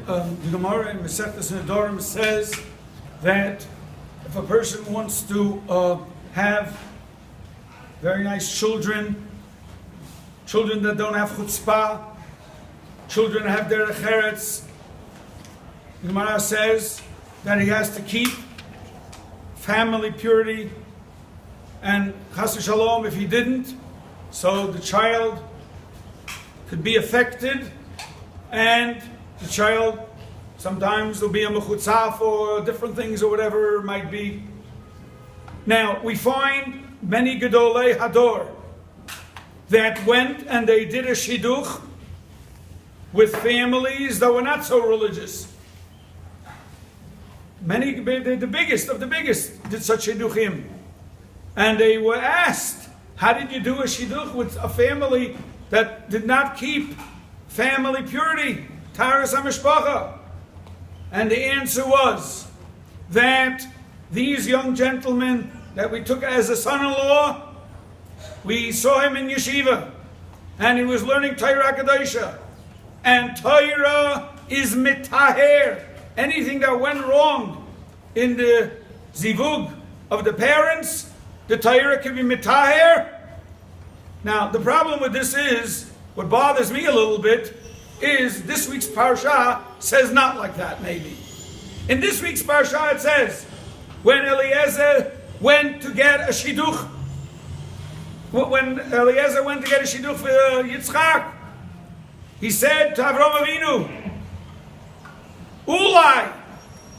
The Gemara in Masechtas Nedarim says that if a person wants to have very nice children that don't have chutzpah, children that have derech eretz, the Gemara says that he has to keep family purity, and chas v'shalom, if he didn't, so the child could be affected, and the child, sometimes there'll be a mechutzaf or different things or whatever it might be. Now, we find many Gedolei Hador that went and they did a shidduch with families that were not so religious. Many, the biggest of the biggest, did such shidduchim. And they were asked, how did you do a shidduch with a family that did not keep family purity? Taras HaMishpacha. And the answer was that these young gentlemen that we took as a son-in-law, we saw him in yeshiva, and he was learning Torah Kadosha. And Torah is mitaher. Anything that went wrong in the zivug of the parents, the Torah can be mitaher. Now, the problem with this is, what bothers me a little bit, is this week's parsha says not like that, maybe. In this week's parsha it says, when Eliezer went to get a shidduch, for Yitzchak, he said to Avraham Avinu, Ulai,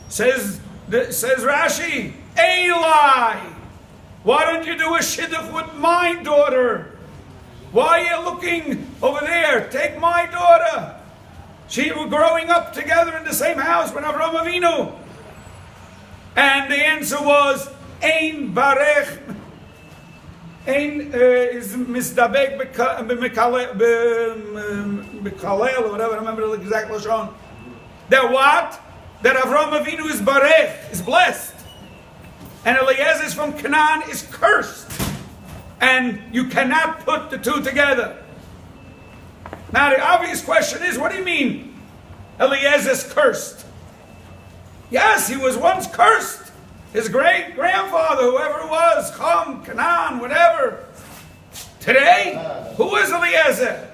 says Rashi, Eli, why don't you do a shidduch with my daughter? Why are you looking over there? Take my daughter. She were growing up together in the same house with Avraham Avinu. And the answer was, Ein barech, Ein is misdabek bekalel, or whatever, I remember the exact lashon. That what? That Avraham Avinu is barech, is blessed. And Eliezer is from Canaan, is cursed. And you cannot put the two together. Now the obvious question is, what do you mean Eliezer's cursed? Yes, he was once cursed. His great-grandfather, whoever it was, Chum, Canaan, whatever. Today, who is Eliezer?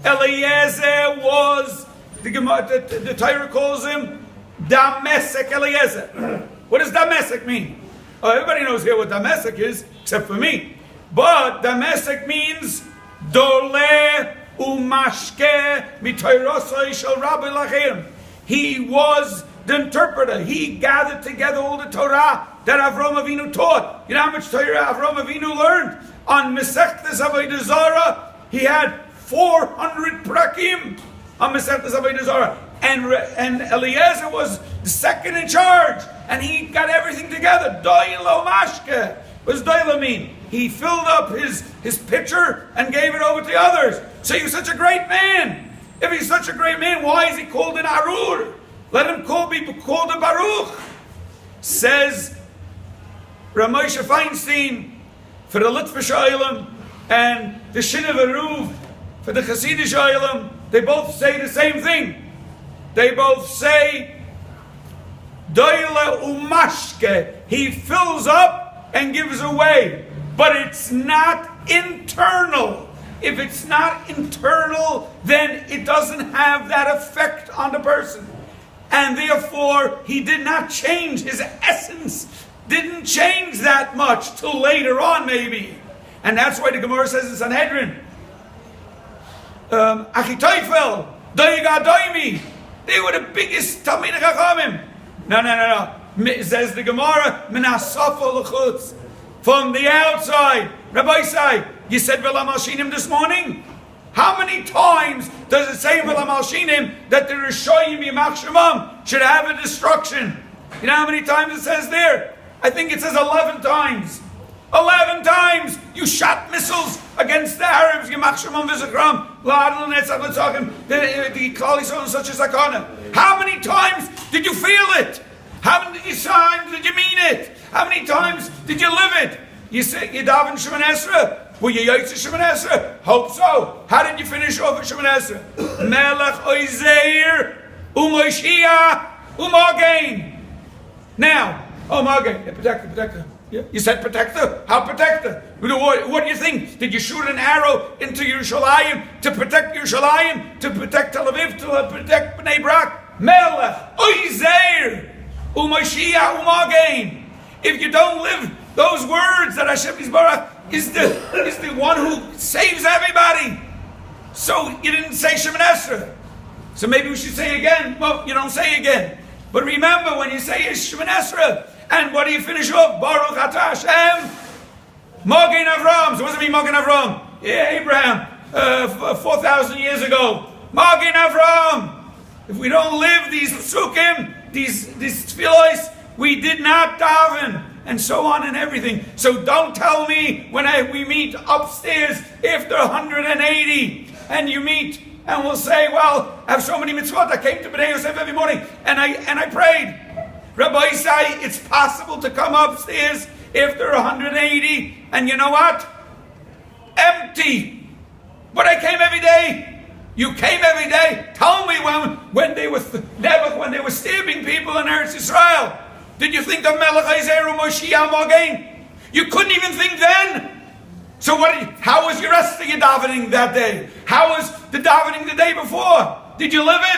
Eliezer was, the Torah calls him Damesek Eliezer. What does Damesek mean? Oh, everybody knows here what Damesek is, except for me. But Damesek means Dole Umashke Mitoirosoi Shel Rabbi Lachim. He was the interpreter. He gathered together all the Torah that Avraham Avinu taught. You know how much Torah Avraham Avinu learned? On Masechtas Avodah Zarah, he had 400 prakim on Masechtas Avodah Zarah. And Eliezer was the second in charge. And he got everything together. Doilo Mashke. What does Doilo mean? He filled up his pitcher and gave it over to the others. So he was such a great man. If he's such a great man, why is he called an Arur? Let him be called a Baruch. Says Rabbi Moshe Feinstein for the Litvish Oilam and the Shina Veruv for the Hasidish Oilam. They both say the same thing. They both say Doile Umashke. He fills up and gives away. But it's not internal. If it's not internal, then it doesn't have that effect on the person. And therefore, he did not change. His essence didn't change that much till later on, maybe. And that's why the Gemara says in Sanhedrin, Achitophel, Doigadoimi, they were the biggest Talmidei Chachamim. No. Says the Gemara, Minasafa l'chutz. From the outside. Rabbi Sai, you said V'lam Alshinim this morning? How many times does it say in V'lam Alshinim that the Rishoyim Yimach Shemam should have a destruction? You know how many times it says there? I think it says 11 times. 11 times you shot missiles against the Arabs. Yimach Shemam V'Zikram. L'adl Netzach L'Tzakim. The Klal Yisrael and such a sakana. How many times did you feel it? How many times did you mean it? How many times did you live it? You say you daven Shemoneh Esrei. Were you Yotze Shemoneh Esrei? Hope so. How did you finish off at Shemoneh Esrei? Melech Oizeir Umoy Mashiach u'Magen. Now, oh Magen, protector. Yeah. You said protector? How protector? What do you think? Did you shoot an arrow into Yerushalayim to protect Yerushalayim? To protect Tel Aviv? To protect Bnei Brak? Melech, Oizer, U'Mashiach u'Magen. If you don't live those words that Hashem Yisbarach is the one who saves everybody. So you didn't say Shemoneh Esrei. So maybe we should say again. Well, you don't say again. But remember, when you say Shemoneh Esrei, and what do you finish off? Baruch Atah Hashem Magen Avram. So what does it mean, Magen Avram? Yeah, Abraham, 4,000 years ago. Magen Avram. If we don't live these psukim, these tefillos, we did not daven, and so on and everything. So don't tell me when we meet upstairs after 180, and you meet, and we'll say, well, I have so many mitzvot. I came to Bnei Yosef every morning, and I prayed. Rabbi say it's possible to come upstairs after 180, and you know what? Empty. But I came every day. You came every day. Tell me when they were when they were stabbing people in Eretz Yisrael. Did you think of Melech Ezer Mashiach Magen? You couldn't even think then. So how was your rest of your davening that day? How was the davening the day before? Did you live it?